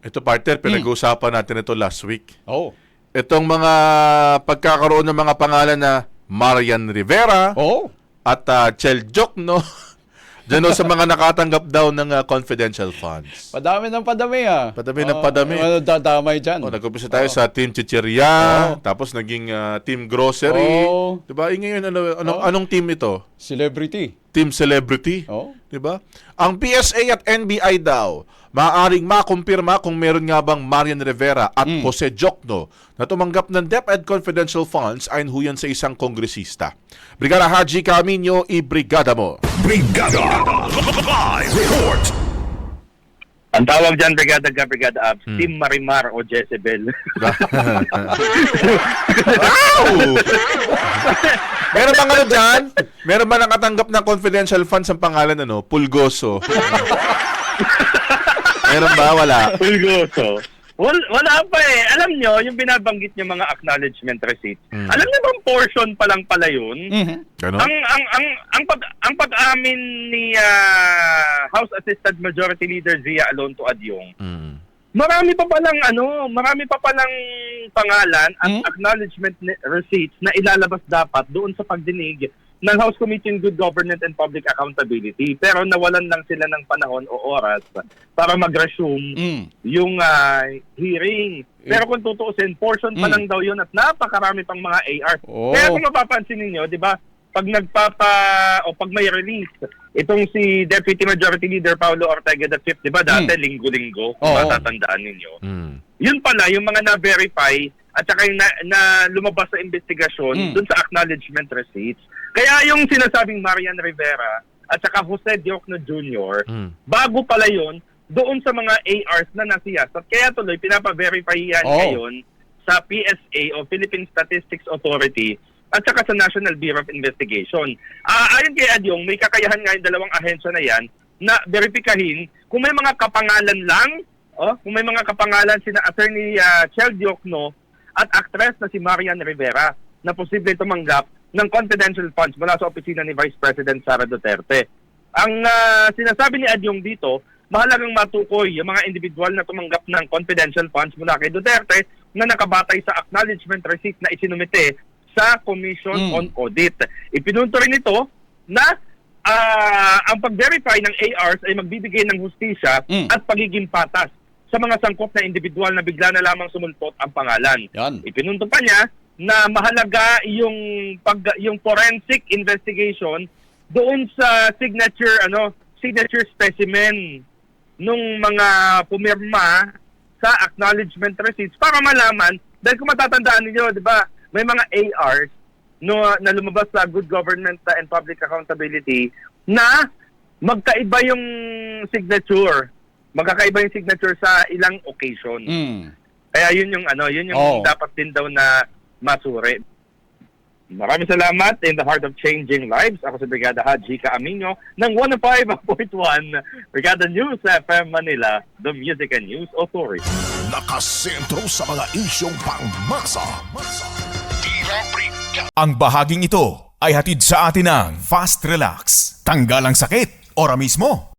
Ito partner, pinag-uusapan natin ito last week. Oh. Itong mga pagkakaroon ng mga pangalan na Marian Rivera Oh. at Chel Jokno dyan sa mga nakatanggap daw ng confidential funds. Padami ng padami Padami ng padami. Ano dadamay dyan? Nag-umpisa tayo sa Team Chicheria, tapos naging Team Grocery. Oh. Diba? Ngayon, anong team ito? Celebrity. Team Celebrity. Oh. Diba? Ang PSA at NBI daw, maaaring makumpirma kung meron nga bang Marian Rivera at Jose Jokno na tumanggap ng DepEd confidential funds ayon huyan sa isang kongresista. Brigada Haji Camino, i-brigada mo. Brigada Live Report. Ang tawag dyan, Brigada Abs, Team Marimar o Jezebel. Wow! Meron bang ano dyan? Meron ba nakatanggap ng confidential funds ang pangalan Pulgoso? Meron ba? Wala. Pulgoso. Wala pa eh. Alam nyo, yung binabanggit nyo mga acknowledgement receipts, alam nyo bang portion pa lang pala yun? Ganon? Ang pag-amin ni House Assistant Majority Leader Zia Alonto Adyong, marami pa palang pangalan at acknowledgement receipts na ilalabas dapat doon sa pagdinig ng House Committee on Good Governance and Public Accountability. Pero nawalan lang sila ng panahon o oras para mag-resume yung hearing. Pero kung tutuusin, portion pa lang daw yun at napakarami pang mga AR. Oh. Kaya kung mapapansin ninyo, di ba, pag pag may release, itong si Deputy Majority Leader Paulo Ortega V, di ba, dati linggo-linggo, kung matatandaan ninyo. Yun pala, yung mga na-verify at saka yung na lumabas sa investigasyon dun sa acknowledgement receipts. Kaya yung sinasabing Marian Rivera at saka Jose Diokno Jr., bago pala yun, doon sa mga ARs na nasiyasat. Kaya tuloy, pinapa-verify yan ngayon sa PSA o Philippine Statistics Authority at saka sa National Bureau of Investigation. Ayon kay Adyong, may kakayahan nga yung dalawang ahensya na yan na verifikahin kung may mga kapangalan lang, kung may mga kapangalan sina Attorney Chel Diokno at actress na si Marian Rivera na posible tumanggap ng confidential funds mula sa opisina ni Vice President Sara Duterte. Ang sinasabi ni Adyong dito, mahalagang matukoy yung mga individual na tumanggap ng confidential funds mula kay Duterte na nakabatay sa acknowledgement receipt na isinumite sa Commission on Audit. Ipinunto rin ito na ang pag-verify ng ARs ay magbibigay ng hustisya at pagiging patas sa mga sangkot na individual na bigla na lamang sumulpot ang pangalan. Yan. Ipinunto pa niya na mahalaga yung forensic investigation doon sa signature specimen nung mga pumirma sa acknowledgement receipts para malaman, dahil kung matatandaan niyo, di ba, may mga ARs na lumabas sa Good Government and Public Accountability na magkaiba yung signature. Magkakaiba yung signature sa ilang occasion. Kaya yun yung dapat din daw na masuri. Maraming salamat. In the heart of changing lives, ako si Brigada Haji Camino ng 105.1 Brigada News FM Manila, the Music and News Authority. Nakasentro sa mga isyong pangmasa. Ang bahaging ito ay hatid sa atin ng Fast Relax. Tanggal ang sakit, ora mismo.